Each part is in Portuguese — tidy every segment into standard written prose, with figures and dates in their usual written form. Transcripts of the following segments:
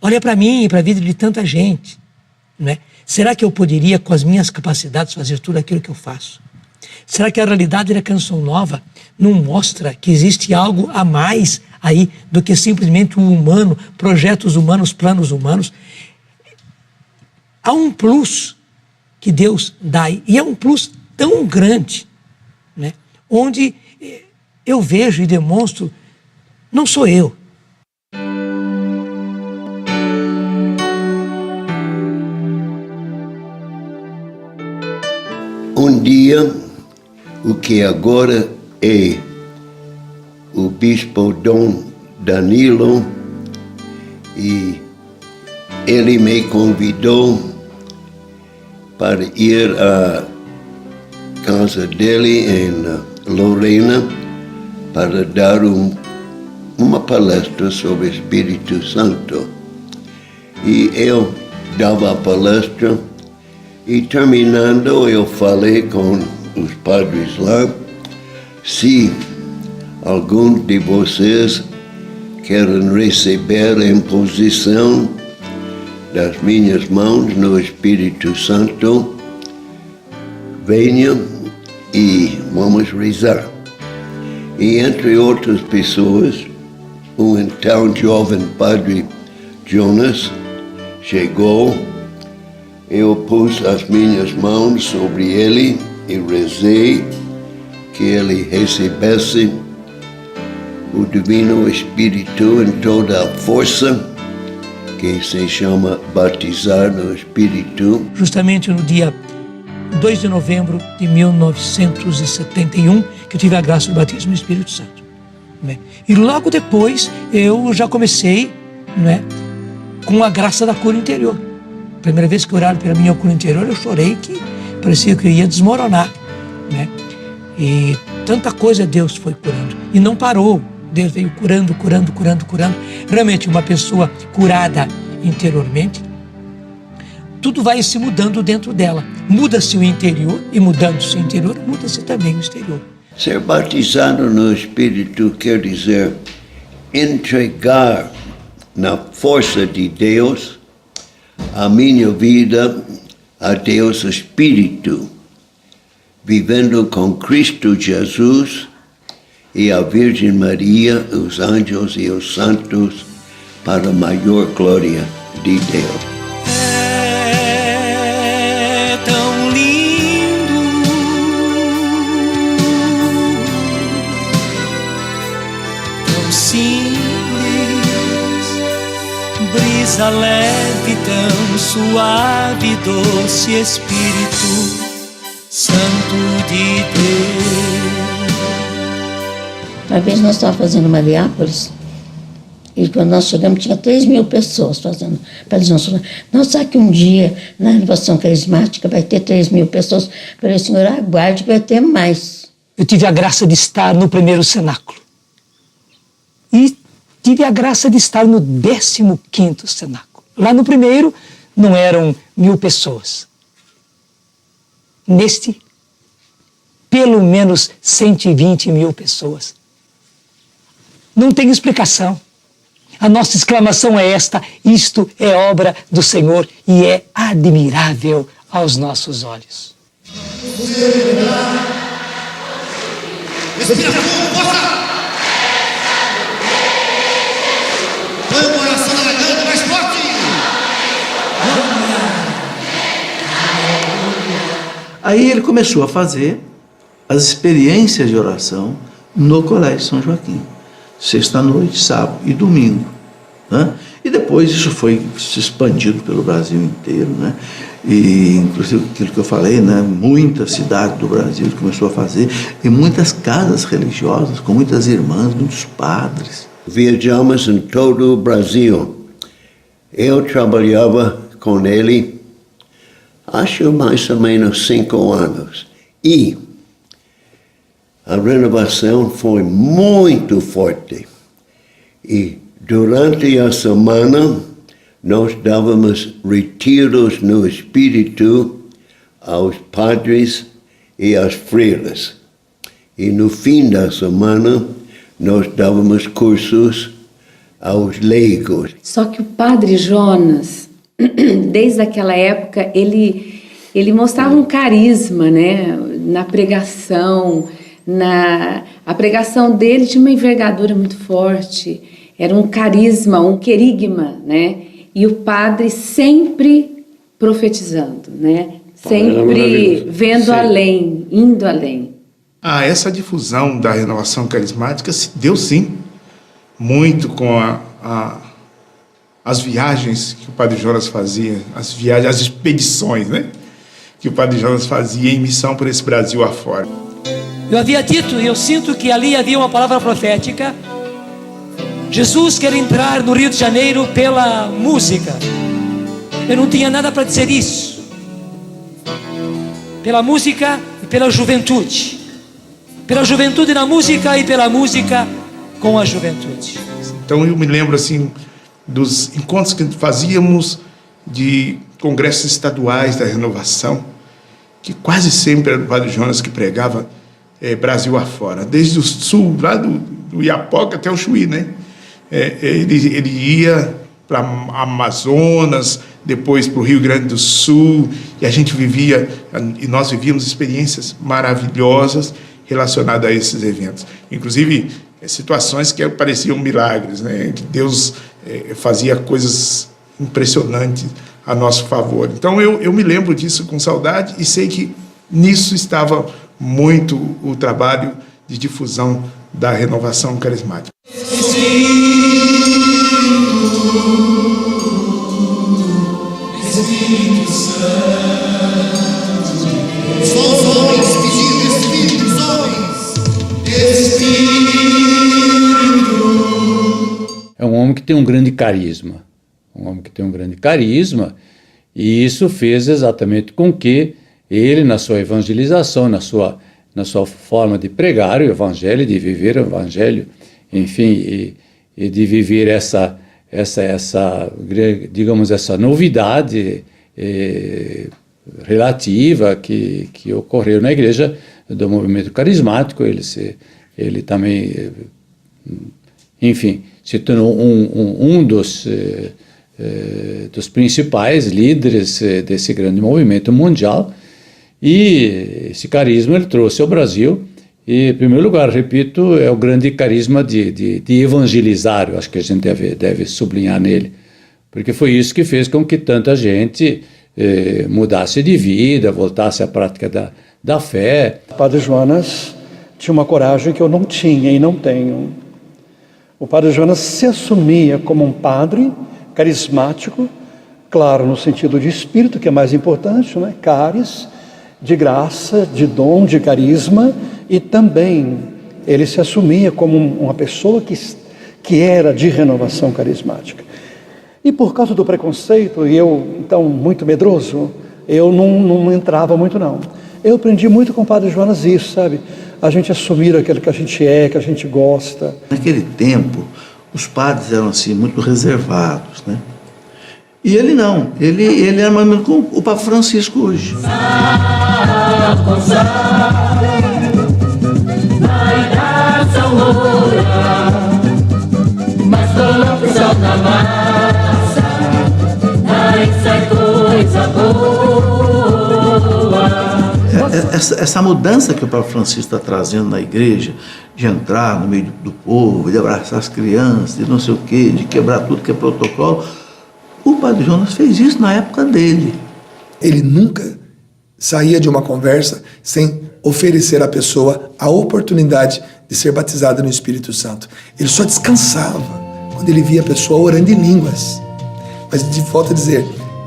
Olha para mim e para a vida de tanta gente, não é? Será que eu poderia, com as minhas capacidades, fazer tudo aquilo que eu faço? Será que a realidade da Canção Nova não mostra que existe algo a mais aí do que simplesmente o humano, projetos humanos, planos humanos? Há um plus que Deus dá, e é um plus tão grande, né? Onde eu vejo e demonstro, não sou eu. Um dia, o que agora é o bispo Dom Danilo, e ele me convidou para ir à casa dele em Lorena para dar uma palestra sobre o Espírito Santo. E eu dava a palestra e, terminando, eu falei com os padres lá, se algum de vocês querem receber a imposição das minhas mãos no Espírito Santo, venham e vamos rezar. E entre outras pessoas, o então jovem padre Jonas chegou. Eu pus as minhas mãos sobre ele e rezei que ele recebesse o Divino Espírito em toda a força, que se chama batizar no Espírito. Justamente no dia 2 de novembro de 1971, que eu tive a graça do batismo no Espírito Santo, né? E logo depois eu já comecei, né, com a graça da cura interior. Primeira vez que oraram pela minha cura interior, eu chorei que parecia que eu ia desmoronar, né? E tanta coisa Deus foi curando. E não parou. Deus veio curando. Realmente, uma pessoa curada interiormente, tudo vai se mudando dentro dela. Muda-se o interior, e mudando-se o interior, muda-se também o exterior. Ser batizado no Espírito quer dizer entregar na força de Deus a minha vida a Deus Espírito, vivendo com Cristo Jesus e a Virgem Maria, os anjos e os santos, para a maior glória de Deus. É tão lindo, tão simples, brisa leve, tão suave, doce Espírito Santo de Deus. Uma vez nós estávamos fazendo Mariápolis, e quando nós chegamos tinha 3.000 pessoas fazendo. Nós sabe que um dia na renovação carismática vai ter 3.000 pessoas. Eu falei, Senhor, aguarde que vai ter mais. Eu tive a graça de estar no primeiro cenáculo. E tive a graça de estar no 15º cenáculo. Lá no primeiro não eram 1.000 pessoas. Neste, pelo menos 120.000 pessoas. Não tem explicação. A nossa exclamação é esta: isto é obra do Senhor e é admirável aos nossos olhos. Respira fundo, força! Põe o coração na garganta, mais forte! Aí ele começou a fazer as experiências de oração no Colégio São Joaquim. Sexta-noite, sábado e domingo, né? E depois isso foi se expandido pelo Brasil inteiro, né? E inclusive aquilo que eu falei, né? Muitas cidades do Brasil ele começou a fazer, e muitas casas religiosas com muitas irmãs, muitos padres. Viajamos em todo o Brasil. Eu trabalhava com ele, acho mais ou menos 5 anos. E a renovação foi muito forte. E durante a semana, nós dávamos retiros no Espírito aos padres e às freiras. E no fim da semana, nós dávamos cursos aos leigos. Só que o Padre Jonas, desde aquela época, ele mostrava um carisma, né? Na pregação, a pregação dele tinha uma envergadura muito forte, era um carisma, um querigma, né? E o padre sempre profetizando, né? Sempre vendo além, indo além. Essa difusão da renovação carismática se deu sim muito com as viagens que o Padre Jonas fazia, as expedições, né? Que o Padre Jonas fazia em missão por esse Brasil afora. Eu havia dito, e eu sinto que ali havia uma palavra profética. Jesus quer entrar no Rio de Janeiro pela música. Eu não tinha nada para dizer isso. Pela música e pela juventude. Pela juventude na música e pela música com a juventude. Então eu me lembro assim dos encontros que fazíamos de congressos estaduais da renovação, que quase sempre era o Padre Jonas que pregava Brasil afora, desde o sul, lá do Iapoca até o Chuí, né? Ele ia para Amazonas, depois para o Rio Grande do Sul, e nós vivíamos experiências maravilhosas relacionadas a esses eventos. Inclusive, situações que pareciam milagres, né? Que Deus fazia coisas impressionantes a nosso favor. Então, eu me lembro disso com saudade e sei que nisso estava muito o trabalho de difusão da renovação carismática. Espírito Santo, só os homens pedindo, Espírito, os homens, Espírito. É um homem que tem um grande carisma, e isso fez exatamente com que ele, na sua evangelização, na sua forma de pregar o evangelho, de viver o evangelho, enfim, e de viver essa digamos, essa novidade relativa que ocorreu na igreja do movimento carismático. Ele também, enfim, se tornou um dos principais líderes desse grande movimento mundial, e esse carisma ele trouxe ao Brasil. E, em primeiro lugar, repito, é o grande carisma de evangelizar. Eu acho que a gente deve sublinhar nele, porque foi isso que fez com que tanta gente mudasse de vida, voltasse à prática da fé. O Padre Jonas tinha uma coragem que eu não tinha e não tenho. O Padre Jonas se assumia como um padre carismático, claro, no sentido de espírito, que é mais importante, né? Caris, de graça, de dom, de carisma, e também ele se assumia como uma pessoa que era de renovação carismática. E por causa do preconceito, e eu, então, muito medroso, eu não entrava muito, não. Eu aprendi muito com o Padre Jonas isso, sabe? A gente assumir aquilo que a gente é, que a gente gosta. Naquele tempo, os padres eram assim, muito reservados, né? E ele não, ele era mais ou menos como o Papa Francisco hoje. Essa mudança que o Papa Francisco está trazendo na igreja, de entrar no meio do povo, de abraçar as crianças, de não sei o quê, de quebrar tudo que é protocolo, o Padre Jonas fez isso na época dele. Ele nunca saía de uma conversa sem oferecer à pessoa a oportunidade de ser batizada no Espírito Santo. Ele só descansava quando ele via a pessoa orando em línguas. Mas, de volta a dizer,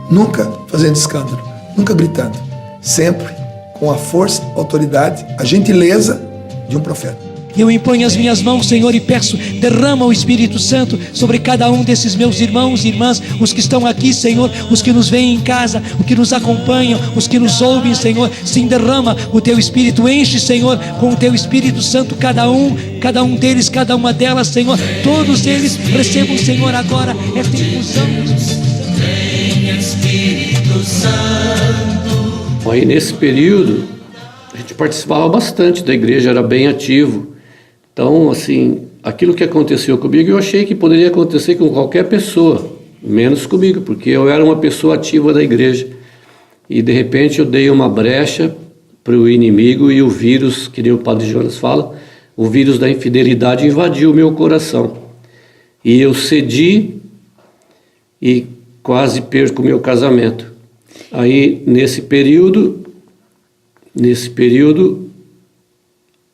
nunca fazendo escândalo, nunca gritando, sempre com a força, a autoridade, a gentileza de um profeta. Eu imponho as minhas mãos, Senhor, e peço, derrama o Espírito Santo sobre cada um desses meus irmãos e irmãs, os que estão aqui, Senhor, os que nos veem em casa, os que nos acompanham, os que nos ouvem, Senhor. Sim, derrama o Teu Espírito, enche, Senhor, com o Teu Espírito Santo, cada um deles, cada uma delas, Senhor. Todos eles recebam, Senhor, agora esta infusão. Vem, Espírito Santo. Aí, nesse período, a gente participava bastante da igreja, era bem ativo. Então, assim, aquilo que aconteceu comigo, eu achei que poderia acontecer com qualquer pessoa, menos comigo, porque eu era uma pessoa ativa da igreja. E de repente eu dei uma brecha para o inimigo e o vírus, que nem o Padre Jonas fala, o vírus da infidelidade invadiu o meu coração. E eu cedi e quase perco o meu casamento. Aí, nesse período,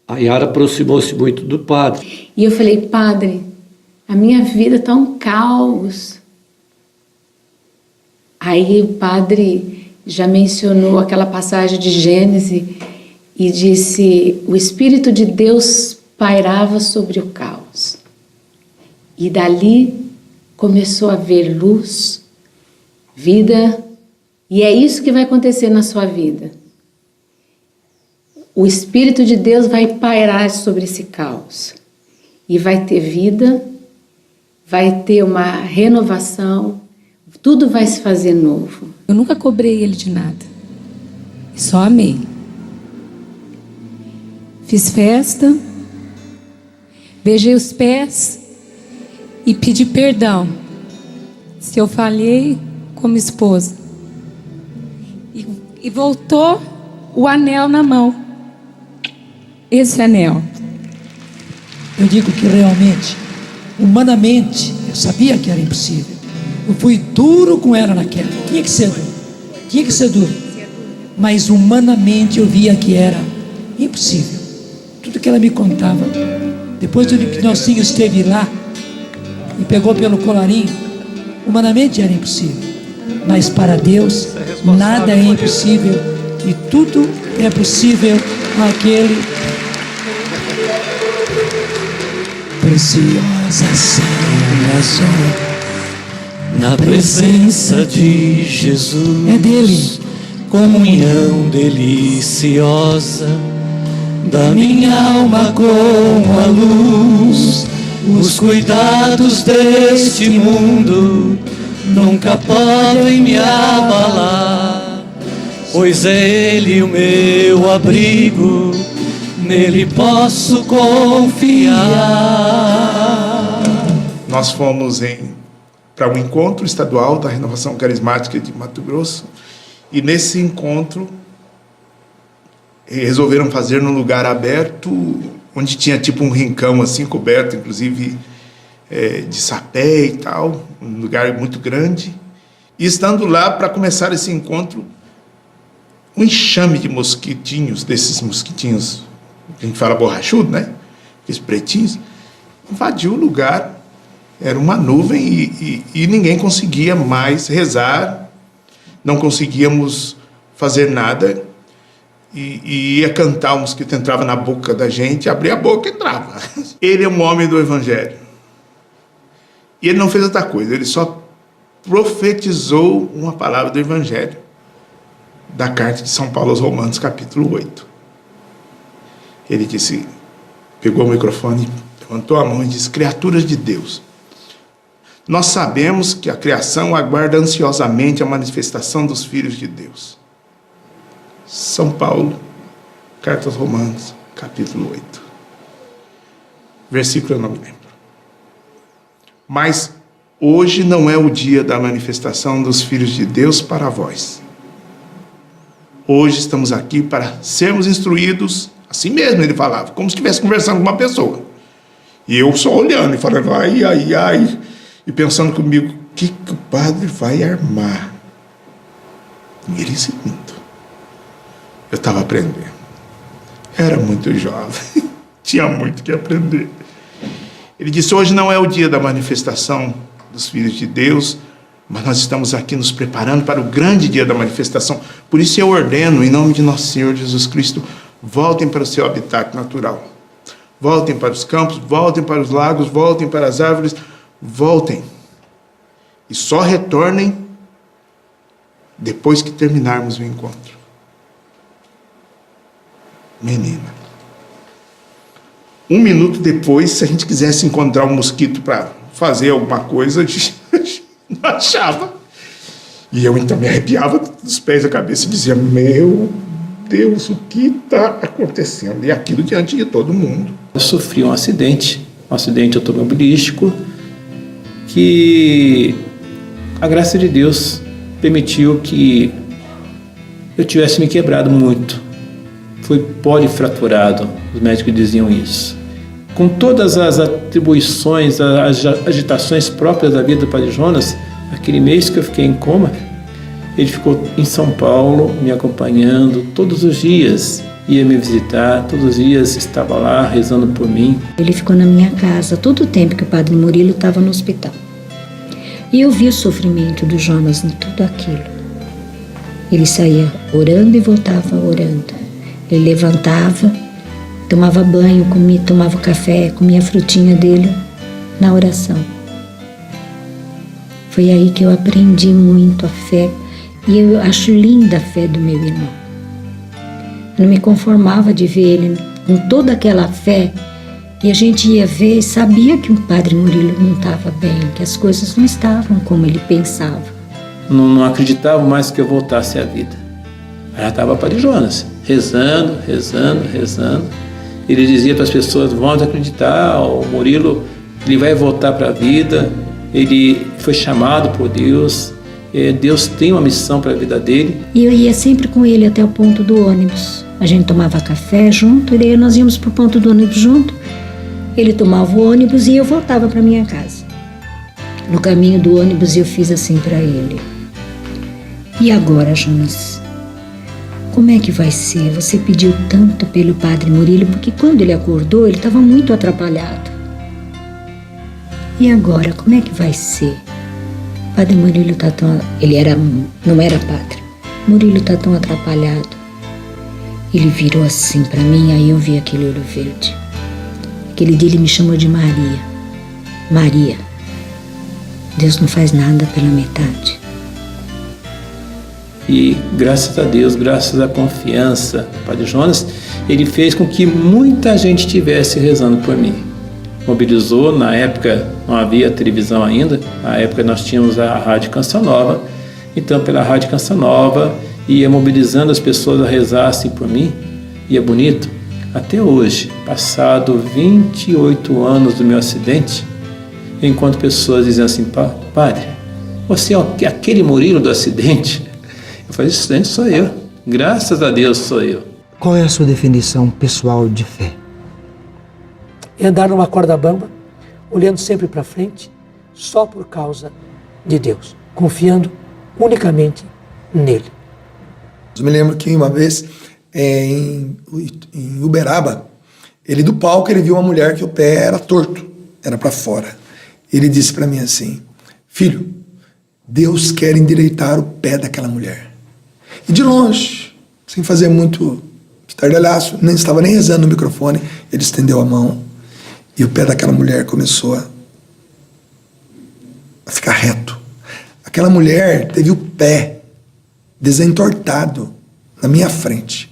a Yara aproximou-se muito do padre. E eu falei, padre, a minha vida está um caos. Aí o padre já mencionou aquela passagem de Gênesis e disse, o Espírito de Deus pairava sobre o caos. E dali começou a haver luz, vida, e é isso que vai acontecer na sua vida. O Espírito de Deus vai pairar sobre esse caos e vai ter vida, vai ter uma renovação, tudo vai se fazer novo. Eu nunca cobrei ele de nada, só amei. Fiz festa, beijei os pés e pedi perdão se eu falhei como esposa. E voltou o anel na mão. Esse anel. Eu digo que realmente, humanamente, eu sabia que era impossível. Eu fui duro com ela naquela. Tinha que ser duro. Mas humanamente eu via que era impossível. Tudo que ela me contava. Depois do que Nelsinho esteve lá e pegou pelo colarinho, humanamente era impossível. Mas para Deus, nada é impossível. E tudo é possível àquele preciosa salvação. Na presença de Jesus, é dele, comunhão deliciosa da minha alma com a luz. Os cuidados deste mundo nunca podem me abalar, pois é Ele o meu abrigo, nele posso confiar. Nós fomos para um encontro estadual da Renovação Carismática de Mato Grosso, e nesse encontro resolveram fazer num lugar aberto, onde tinha tipo um rincão assim, coberto inclusive de sapé e tal, um lugar muito grande. E estando lá para começar esse encontro, um enxame de mosquitinhos, desses mosquitinhos, a gente fala borrachudo, né? Aqueles pretinhos, invadiu o lugar. Era uma nuvem e ninguém conseguia mais rezar, não conseguíamos fazer nada. E ia cantar, o mosquito entrava na boca da gente, abria a boca e entrava. Ele é um homem do Evangelho. E ele não fez outra coisa, ele só profetizou uma palavra do Evangelho, da carta de São Paulo aos Romanos, capítulo 8. Ele disse, pegou o microfone, levantou a mão e disse, criaturas de Deus, nós sabemos que a criação aguarda ansiosamente a manifestação dos filhos de Deus. São Paulo, carta aos Romanos, capítulo 8. Versículo eu não me lembro. Mas hoje não é o dia da manifestação dos filhos de Deus para vós. Hoje estamos aqui para sermos instruídos, assim mesmo ele falava, como se estivesse conversando com uma pessoa. E eu só olhando e falando, ai, ai, ai, e pensando comigo, o que o padre vai armar? E ele seguindo. Eu estava aprendendo. Era muito jovem, tinha muito que aprender. Ele disse, hoje não é o dia da manifestação dos filhos de Deus, mas nós estamos aqui nos preparando para o grande dia da manifestação. Por isso eu ordeno, em nome de nosso Senhor Jesus Cristo, voltem para o seu habitat natural. Voltem para os campos, voltem para os lagos, voltem para as árvores, voltem. E só retornem depois que terminarmos o encontro. Menina. 1 minuto depois, se a gente quisesse encontrar um mosquito para fazer alguma coisa, a gente não achava. E eu então me arrepiava dos pés à cabeça e dizia, meu Deus, o que está acontecendo? E aquilo diante de todo mundo. Eu sofri um acidente um acidente automobilístico, que a graça de Deus permitiu que eu tivesse me quebrado muito. Fui polifraturado, os médicos diziam isso. Com todas as atribuições, as agitações próprias da vida do Padre Jonas, aquele mês que eu fiquei em coma, ele ficou em São Paulo me acompanhando todos os dias, ia me visitar, todos os dias estava lá rezando por mim. Ele ficou na minha casa todo o tempo que o Padre Murilo estava no hospital. E eu vi o sofrimento do Jonas em tudo aquilo. Ele saía orando e voltava orando. Ele levantava, tomava banho, comia, tomava café, comia a frutinha dele na oração. Foi aí que eu aprendi muito a fé, e eu acho linda a fé do meu irmão. Eu não me conformava de ver ele com toda aquela fé, e a gente ia ver e sabia que o Padre Murilo não estava bem, que as coisas não estavam como ele pensava. Não acreditava mais que eu voltasse à vida. Aí já estava o Padre Jonas, rezando. Ele dizia para as pessoas: vamos acreditar, o Murilo ele vai voltar para a vida, ele foi chamado por Deus, Deus tem uma missão para a vida dele. E eu ia sempre com ele até o ponto do ônibus. A gente tomava café junto, e daí nós íamos para o ponto do ônibus junto. Ele tomava o ônibus e eu voltava para minha casa. No caminho do ônibus eu fiz assim para ele: e agora, Jonas? Como é que vai ser? Você pediu tanto pelo Padre Murilo, porque quando ele acordou, ele estava muito atrapalhado. E agora, como é que vai ser? O Padre Murilo está tão... não era padre. Murilo está tão atrapalhado. Ele virou assim para mim, aí eu vi aquele olho verde. Aquele dia ele me chamou de Maria. Maria, Deus não faz nada pela metade. E graças a Deus, graças à confiança do Padre Jonas, ele fez com que muita gente estivesse rezando por mim. Mobilizou, na época não havia televisão ainda, na época nós tínhamos a Rádio Canção Nova, então pela Rádio Canção Nova ia mobilizando as pessoas a rezarem por mim, e é bonito, até hoje, passado 28 anos do meu acidente, eu encontro pessoas dizendo assim: Padre, você é aquele Murilo do acidente? Eu falei: esse acidente sou eu, graças a Deus sou eu. Qual é a sua definição pessoal de fé? É andar numa corda bamba, olhando sempre para frente, só por causa de Deus, confiando unicamente nele. Eu me lembro que uma vez, em Uberaba, ele do palco, ele viu uma mulher que o pé era torto, era para fora. Ele disse para mim assim: filho, Deus quer endireitar o pé daquela mulher. E de longe, sem fazer muito estardalhaço, nem estava nem rezando no microfone, ele estendeu a mão e o pé daquela mulher começou a ficar reto. Aquela mulher teve o pé desentortado na minha frente.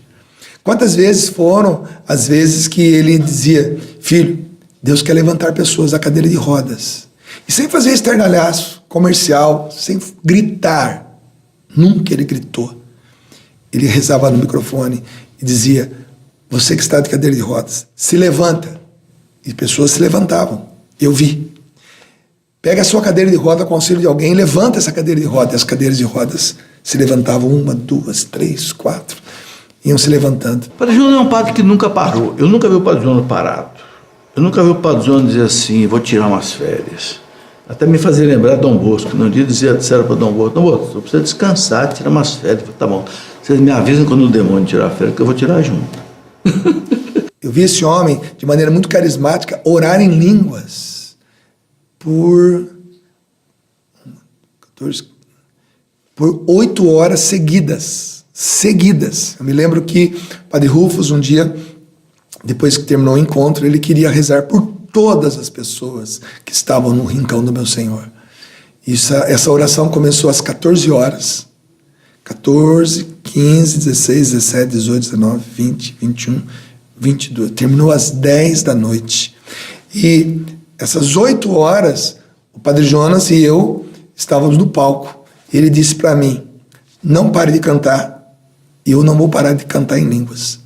Quantas vezes foram as vezes que ele dizia: filho, Deus quer levantar pessoas da cadeira de rodas. E sem fazer estardalhaço comercial, sem gritar, nunca ele gritou. Ele rezava no microfone e dizia: você que está de cadeira de rodas, se levanta. E pessoas se levantavam. Eu vi. Pega a sua cadeira de roda com o auxílio de alguém, levanta essa cadeira de roda. E as cadeiras de rodas se levantavam, 1, 2, 3, 4. Iam se levantando. O Padre Jonas é um padre que nunca parou. Eu nunca vi o Padre Jonas parado. Eu nunca vi o Padre Jonas dizer assim: vou tirar umas férias. Até me fazer lembrar Dom Bosco. Num dia disseram para Dom Bosco: Dom Bosco, você precisa descansar, tirar umas férias. Eu falei: tá bom, vocês me avisam quando o demônio tirar férias, que eu vou tirar junto. Eu vi esse homem, de maneira muito carismática, orar em línguas por 8 horas seguidas. Eu me lembro que o Padre Rufus, um dia, depois que terminou o encontro, ele queria rezar por todas as pessoas que estavam no rincão do meu Senhor. Essa oração começou às 14 horas. 14, 15, 16, 17, 18, 19, 20, 21, 22. Terminou às 10 da noite. E essas 8 horas, o Padre Jonas e eu estávamos no palco. Ele disse para mim: não pare de cantar, e eu não vou parar de cantar em línguas.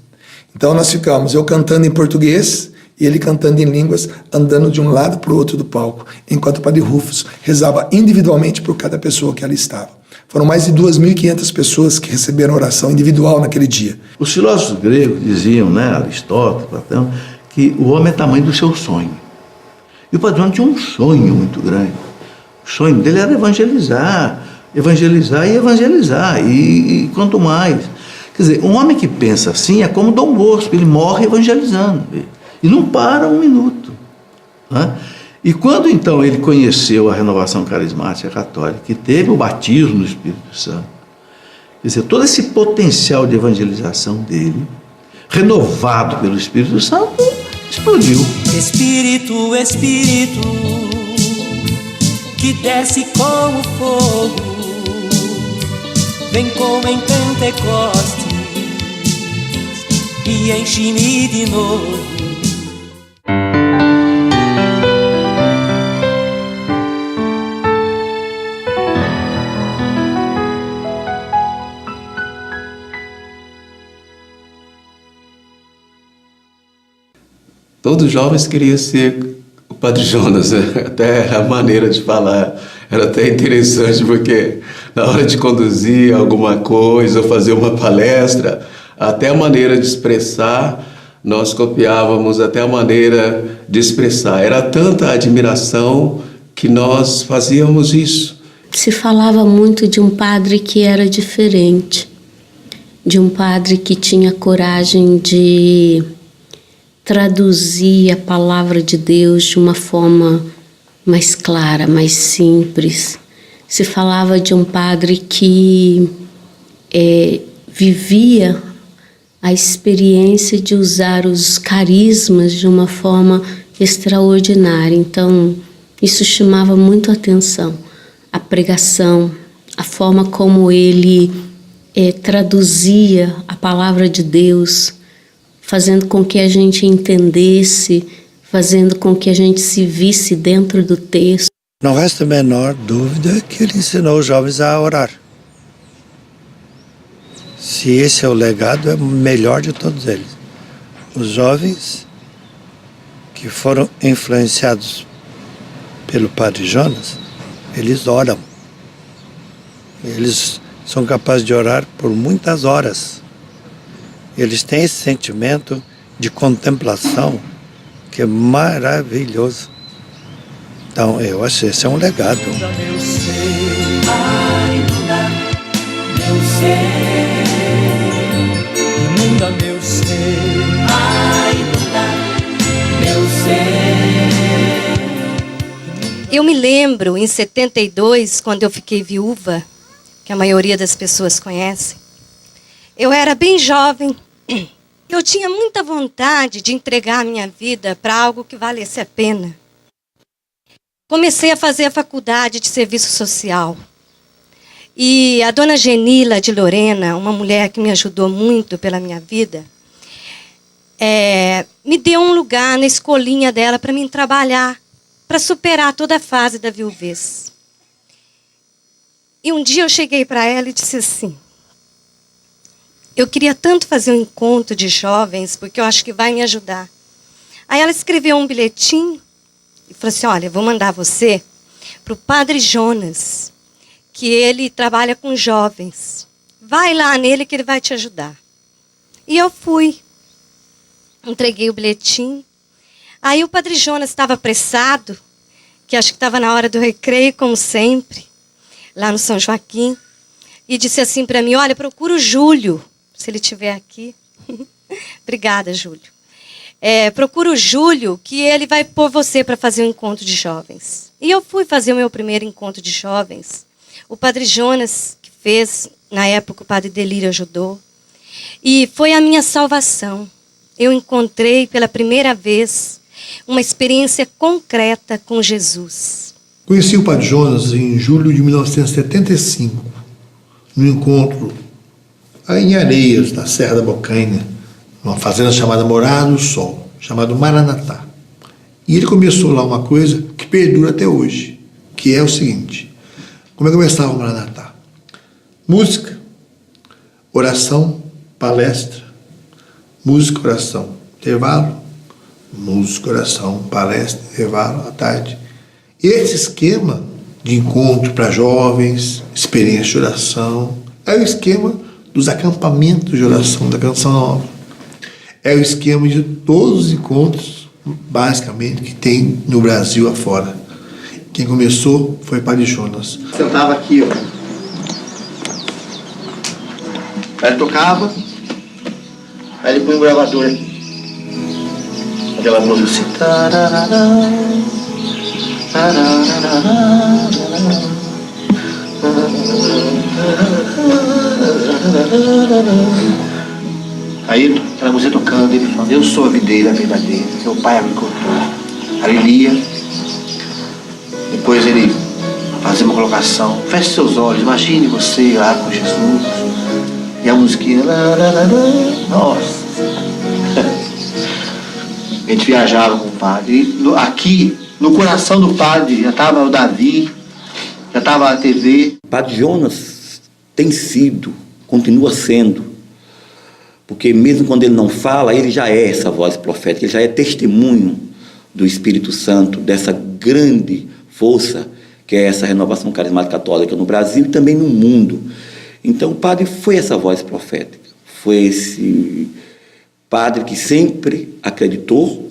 Então nós ficamos, eu cantando em português e ele cantando em línguas, andando de um lado para o outro do palco, enquanto o padre Rufus rezava individualmente por cada pessoa que ali estava. Foram mais de 2.500 pessoas que receberam oração individual naquele dia. Os filósofos gregos diziam, né, Aristóteles, Platão, que o homem é tamanho do seu sonho. E o Padre Jonas tinha um sonho muito grande. O sonho dele era evangelizar, e quanto mais. Quer dizer, um homem que pensa assim é como Dom Bosco, ele morre evangelizando, e não para um minuto. Né? E quando então ele conheceu a renovação carismática católica, que teve o batismo do Espírito Santo, quer dizer, todo esse potencial de evangelização dele, renovado pelo Espírito Santo, explodiu. Espírito, Espírito, que desce como fogo, vem como em Pentecostes e enche-me de novo. Todos os jovens queriam ser o Padre Jonas, né? Até a maneira de falar era até interessante, porque na hora de conduzir alguma coisa ou fazer uma palestra, até a maneira de expressar, nós copiávamos até a maneira de expressar. Era tanta admiração que nós fazíamos isso. Se falava muito de um padre que era diferente, de um padre que tinha coragem de traduzir a palavra de Deus de uma forma mais clara, mais simples. Se falava de um padre que vivia a experiência de usar os carismas de uma forma extraordinária. Então, isso chamava muito a atenção. A pregação, a forma como ele traduzia a palavra de Deus, fazendo com que a gente entendesse, fazendo com que a gente se visse dentro do texto. Não resta a menor dúvida que ele ensinou os jovens a orar. Se esse é o legado, é o melhor de todos eles. Os jovens que foram influenciados pelo Padre Jonas, eles oram. Eles são capazes de orar por muitas horas. Eles têm esse sentimento de contemplação que é maravilhoso. Então, eu acho que esse é um legado. Meu ser, ai, meu ser, inunda meu ser, ai, meu ser. Eu me lembro, em 72, quando eu fiquei viúva, que a maioria das pessoas conhece, eu era bem jovem. Eu tinha muita vontade de entregar a minha vida para algo que valesse a pena. Comecei a fazer a faculdade de serviço social. E a dona Genila de Lorena, uma mulher que me ajudou muito pela minha vida, me deu um lugar na escolinha dela para mim trabalhar, para superar toda a fase da viuvez. E um dia eu cheguei para ela e disse assim: eu queria tanto fazer um encontro de jovens, porque eu acho que vai me ajudar. Aí ela escreveu um bilhetinho e falou assim: olha, vou mandar você para o Padre Jonas, que ele trabalha com jovens. Vai lá nele que ele vai te ajudar. E eu fui. Entreguei o bilhetinho. Aí o Padre Jonas estava apressado, que acho que estava na hora do recreio, como sempre, lá no São Joaquim, e disse assim para mim: olha, procura o Júlio, se ele estiver aqui. Obrigada, Júlio. Procura o Júlio, que ele vai pôr você para fazer um encontro de jovens. E eu fui fazer o meu primeiro encontro de jovens. O Padre Jonas, que fez, na época o Padre Delírio ajudou. E foi a minha salvação. Eu encontrei pela primeira vez uma experiência concreta com Jesus. Conheci o Padre Jonas em julho de 1975, no encontro em Areias, na Serra da Bocaina, numa fazenda chamada Morada do Sol, chamado Maranatá. E ele começou lá uma coisa que perdura até hoje, que é o seguinte: como é que começava o Maranatá? Música, oração, palestra, música, oração, intervalo, música, oração, palestra, intervalo à tarde. Esse esquema de encontro para jovens, experiência de oração, é o esquema dos acampamentos de oração da Canção Nova. É o esquema de todos os encontros, basicamente, que tem no Brasil afora. Quem começou foi o Padre Jonas. Sentava aqui, ó. Aí ele tocava, aí ele põe o gravador aqui. Aquela música assim. Aí aquela música tocando, ele falando, eu sou a videira verdadeira, meu pai agricultor. Aí ele lia, depois ele fazia uma colocação, feche seus olhos, imagine você lá com Jesus, e a musiquinha, nossa. A gente viajava com o padre, e aqui no coração do padre já estava o Davi, já estava a TV. Padre Jonas tem sido, continua sendo, porque mesmo quando ele não fala, ele já é essa voz profética, ele já é testemunho do Espírito Santo, dessa grande força que é essa renovação carismática católica no Brasil e também no mundo. Então o padre foi essa voz profética, foi esse padre que sempre acreditou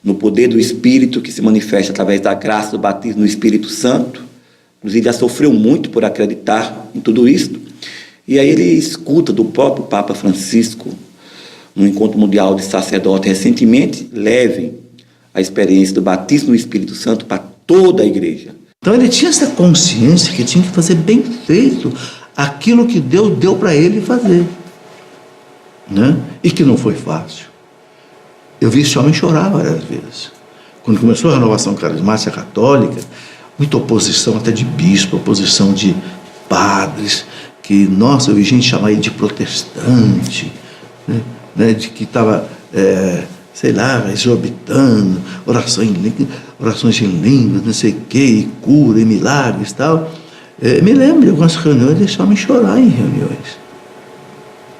no poder do Espírito que se manifesta através da graça do batismo no Espírito Santo. Inclusive já sofreu muito por acreditar em tudo isso. E aí ele escuta do próprio Papa Francisco, no Encontro Mundial de Sacerdotes recentemente, levem a experiência do batismo no Espírito Santo para toda a igreja. Então ele tinha essa consciência que tinha que fazer bem feito aquilo que Deus deu para ele fazer, né? E que não foi fácil. Eu vi esse homem chorar várias vezes. Quando começou a renovação carismática católica, muita oposição até de bispo, oposição de padres, que, nossa, eu vi gente chamar ele de protestante, né? De que estava, sei lá, exorbitando, orações em línguas, não sei o quê, e cura, e milagres e tal. Me lembro de algumas reuniões, deixavam-me chorar em reuniões.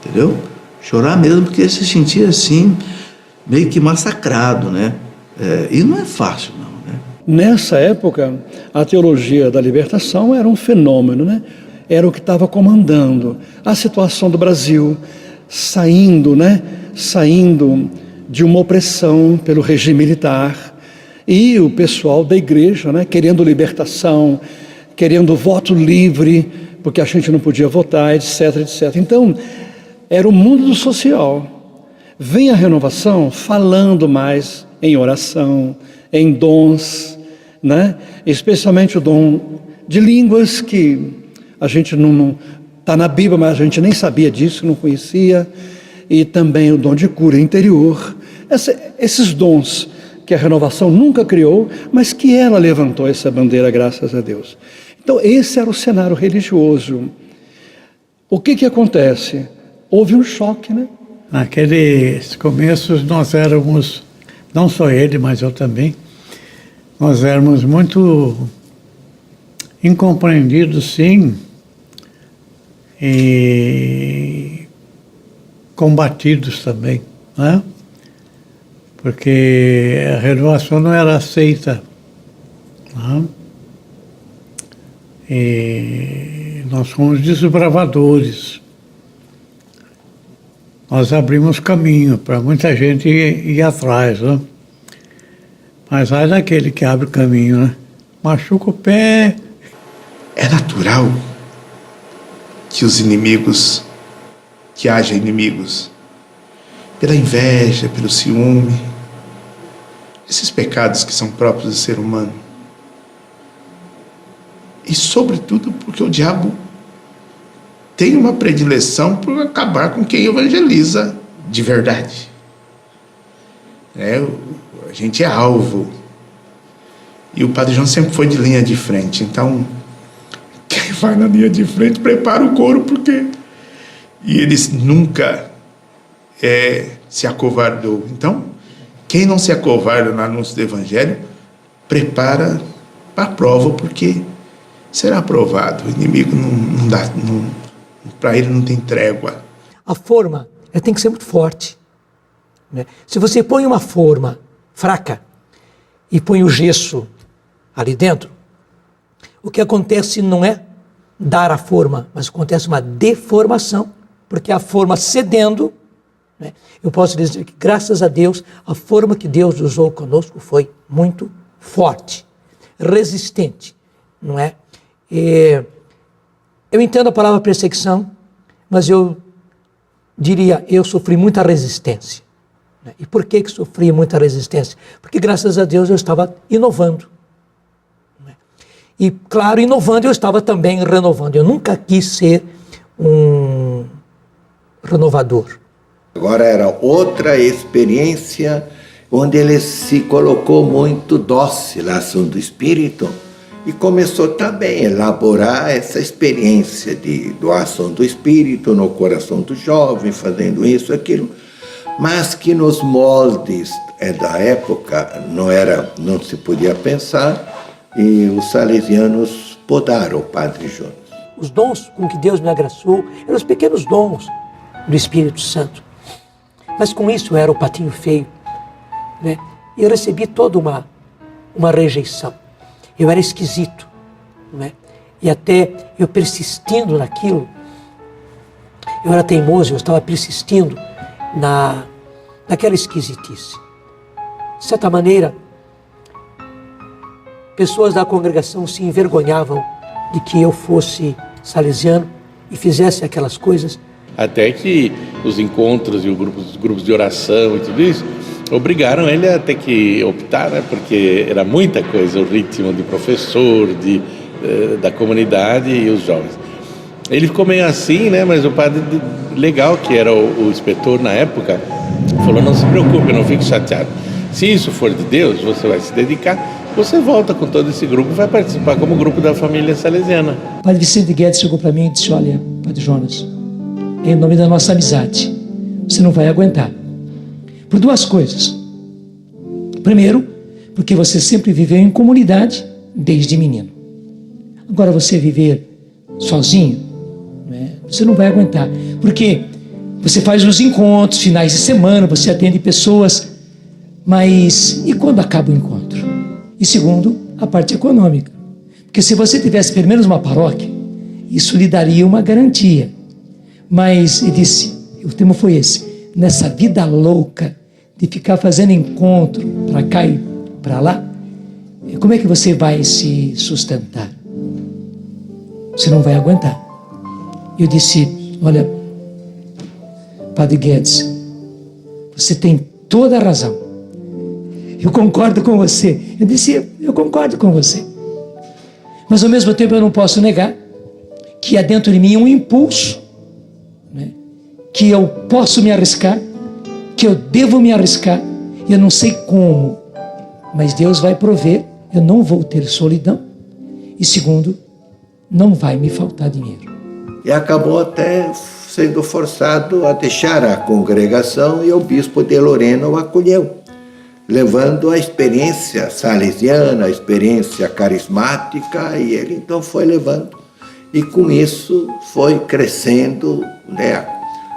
Entendeu? Chorar mesmo, porque se sentia assim, meio que massacrado, né? E não é fácil, não, né? Nessa época, a teologia da libertação era um fenômeno, né? Era o que estava comandando a situação do Brasil, saindo, né? Saindo de uma opressão pelo regime militar, e o pessoal da igreja, né? Querendo libertação, querendo voto livre, porque a gente não podia votar, etc, etc. Então, era o mundo do social. Vem a renovação falando mais em oração, em dons, né? Especialmente o dom de línguas, que a gente não está na Bíblia, mas a gente nem sabia disso, não conhecia, e também o dom de cura interior. Esses dons que a renovação nunca criou, mas que ela levantou essa bandeira, graças a Deus. Então esse era o cenário religioso. O que acontece? Houve um choque, né? Naqueles começos nós éramos, não só ele, mas eu também, nós éramos muito incompreendidos, sim, e combatidos também, né? Porque a renovação não era aceita, né? E nós fomos desbravadores. Nós abrimos caminho para muita gente ir atrás, né? Mas aí daquele que abre o caminho, né? Machuca o pé. É natural que os inimigos, que haja inimigos, pela inveja, pelo ciúme, esses pecados que são próprios do ser humano. E sobretudo porque o diabo tem uma predileção por acabar com quem evangeliza de verdade. A gente é alvo. E o Padre João sempre foi de linha de frente. Então, quem vai na linha de frente prepara o couro, porque... E eles nunca se acovardou. Então, quem não se acovarda no anúncio do Evangelho, prepara para a prova, porque será aprovado. O inimigo não dá... Para ele não tem trégua. A forma tem que ser muito forte, né? Se você põe uma forma fraca e põe o gesso ali dentro, o que acontece não é dar a forma, mas acontece uma deformação, porque a forma cedendo, né, eu posso dizer que, graças a Deus, a forma que Deus usou conosco foi muito forte, resistente, não é? Eu entendo a palavra perseguição, mas eu diria, eu sofri muita resistência. Né? E por que sofri muita resistência? Porque, graças a Deus, eu estava inovando. Né? E, claro, inovando, eu estava também renovando. Eu nunca quis ser um renovador. Agora era outra experiência onde ele se colocou muito dócil à ação do Espírito e começou também a elaborar essa experiência de doação do Espírito no coração do jovem, fazendo isso, aquilo, mas que nos moldes da época não se podia pensar, e os salesianos podaram o Padre Jonas. Os dons com que Deus me agraciou eram os pequenos dons do Espírito Santo. Mas com isso eu era o patinho feio, né? E eu recebi toda uma rejeição. Eu era esquisito, né? E até eu persistindo naquilo, eu era teimoso, eu estava persistindo naquela esquisitice. De certa maneira, pessoas da congregação se envergonhavam de que eu fosse salesiano e fizesse aquelas coisas. Até que os encontros e os grupos de oração e tudo isso obrigaram ele a ter que optar, né? Porque era muita coisa, o ritmo de professor, da comunidade e os jovens. Ele ficou meio assim, né? Mas o padre legal, que era o inspetor na época, falou: não se preocupe, não fique chateado. Se isso for de Deus, você vai se dedicar, você volta com todo esse grupo e vai participar como grupo da família salesiana. O Padre Vicente Guedes chegou para mim e disse: olha, Padre Jonas, em nome da nossa amizade, você não vai aguentar. Por duas coisas. Primeiro, porque você sempre viveu em comunidade desde menino. Agora você viver sozinho, né, você não vai aguentar. Porque você faz os encontros, finais de semana, você atende pessoas, mas e quando acaba o encontro? E segundo, a parte econômica. Porque se você tivesse pelo menos uma paróquia, isso lhe daria uma garantia. Mas ele disse, o tema foi esse: nessa vida louca de ficar fazendo encontro para cá e para lá, como é que você vai se sustentar? Você não vai aguentar. Eu disse: olha, Padre Guedes, você tem toda a razão. Eu concordo com você. Eu disse: eu concordo com você. Mas ao mesmo tempo eu não posso negar que há dentro de mim um impulso, né, que eu posso me arriscar, que eu devo me arriscar, e eu não sei como, mas Deus vai prover, eu não vou ter solidão, e segundo, não vai me faltar dinheiro. E acabou até sendo forçado a deixar a congregação, e o bispo de Lorena o acolheu, levando a experiência salesiana, a experiência carismática, e ele então foi levando. E com isso foi crescendo, né,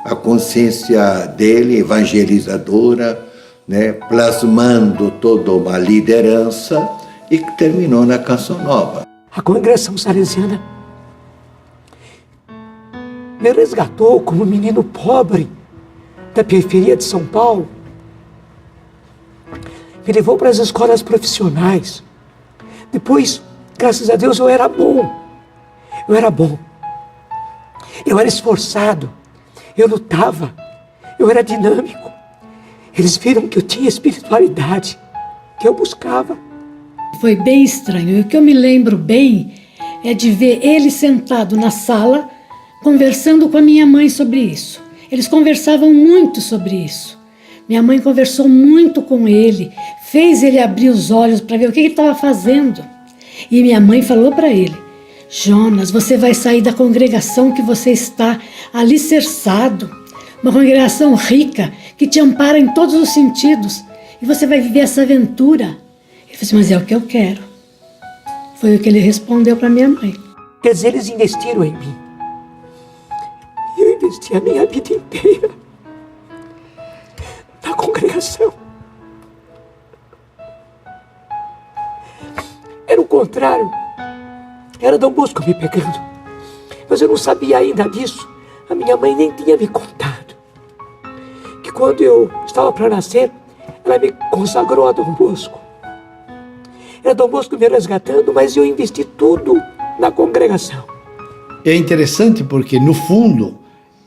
a consciência dele, evangelizadora, né, plasmando toda uma liderança, e que terminou na Canção Nova. A congregação salesiana me resgatou como menino pobre da periferia de São Paulo. Me levou para as escolas profissionais. Depois, graças a Deus, eu era bom. Eu era esforçado. Eu lutava. Eu era dinâmico. Eles viram que eu tinha espiritualidade, que eu buscava. Foi bem estranho. E o que eu me lembro bem é de ver ele sentado na sala, conversando com a minha mãe sobre isso. Eles conversavam muito sobre isso. Minha mãe conversou muito com ele, fez ele abrir os olhos para ver o que ele estava fazendo. E minha mãe falou para ele: Jonas, você vai sair da congregação que você está alicerçado, uma congregação rica, que te ampara em todos os sentidos, e você vai viver essa aventura. Ele falou assim: mas é o que eu quero. Foi o que ele respondeu para minha mãe. Quer dizer, eles investiram em mim. E eu investi a minha vida inteira na congregação. Era o contrário. Era Dom Bosco me pegando. Mas eu não sabia ainda disso. A minha mãe nem tinha me contado que quando eu estava para nascer, ela me consagrou a Dom Bosco. Era Dom Bosco me resgatando, mas eu investi tudo na congregação. É interessante porque, no fundo,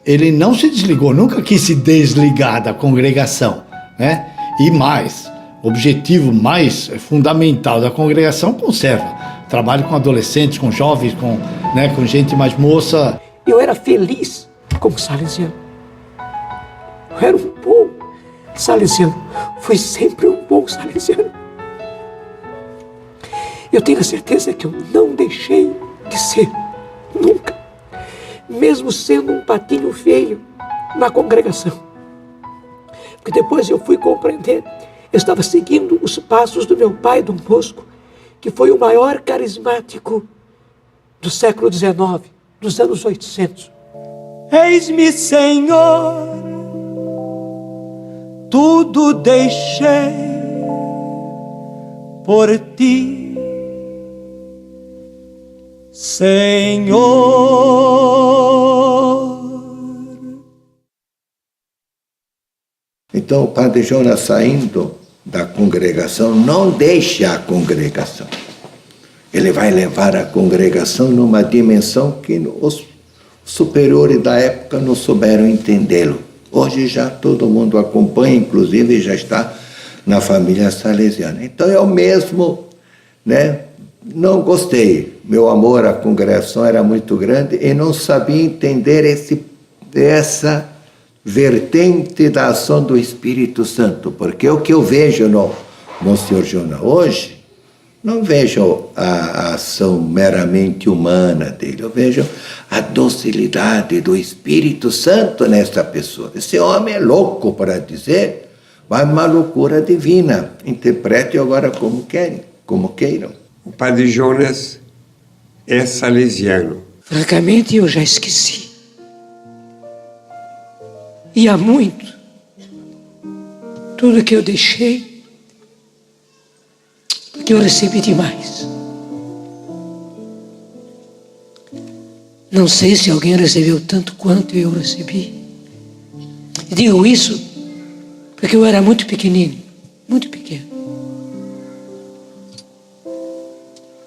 ele não se desligou, nunca quis se desligar da congregação, né? E mais, o objetivo mais fundamental da congregação conserva. Trabalho com adolescentes, com jovens, com gente mais moça. Eu era feliz como salesiano. Eu era um bom salesiano. Fui sempre um bom salesiano. Eu tenho a certeza que eu não deixei de ser, nunca. Mesmo sendo um patinho feio na congregação. Porque depois eu fui compreender, eu estava seguindo os passos do meu pai, Dom Bosco, que foi o maior carismático do século XIX, dos anos 800. Eis-me, Senhor, tudo deixei por ti, Senhor. Então o Padre Jonas, saindo da congregação, não deixa a congregação. Ele vai levar a congregação numa dimensão que os superiores da época não souberam entendê-lo. Hoje já todo mundo acompanha, inclusive já está na família salesiana. Então eu mesmo, não gostei. Meu amor à congregação era muito grande e não sabia entender essa vertente da ação do Espírito Santo, porque o que eu vejo no Monsenhor Jonas hoje, não vejo a ação meramente humana dele, eu vejo a docilidade do Espírito Santo nessa pessoa. Esse homem é louco para dizer, mas uma loucura divina. Interprete agora como queiram. O Padre Jonas é salesiano. Francamente, eu já esqueci. E há muito, tudo que eu deixei, porque eu recebi demais. Não sei se alguém recebeu tanto quanto eu recebi. E digo isso porque eu era muito pequenino, muito pequeno.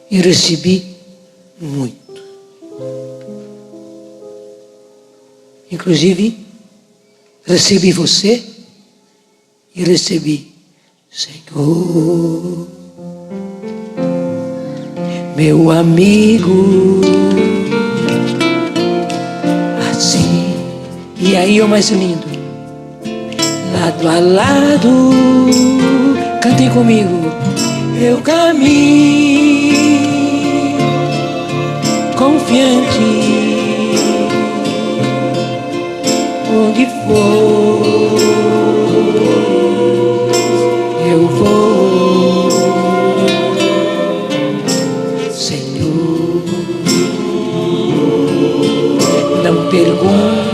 E recebi muito. Inclusive, recebi você e recebi, Senhor, meu amigo, assim. E aí o mais lindo, lado a lado, cantem comigo, eu caminho confiante, onde for eu vou, Senhor, não pergunto.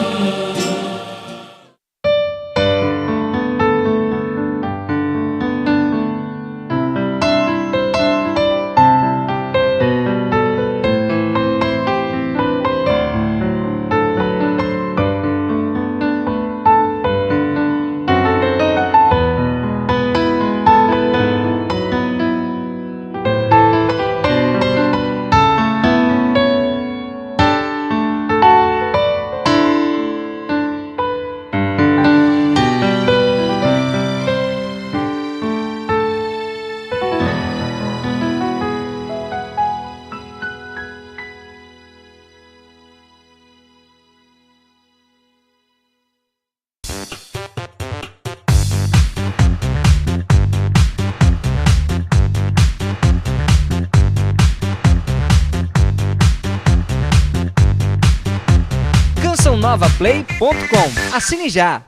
CançãoNovaPlay.com. Assine já!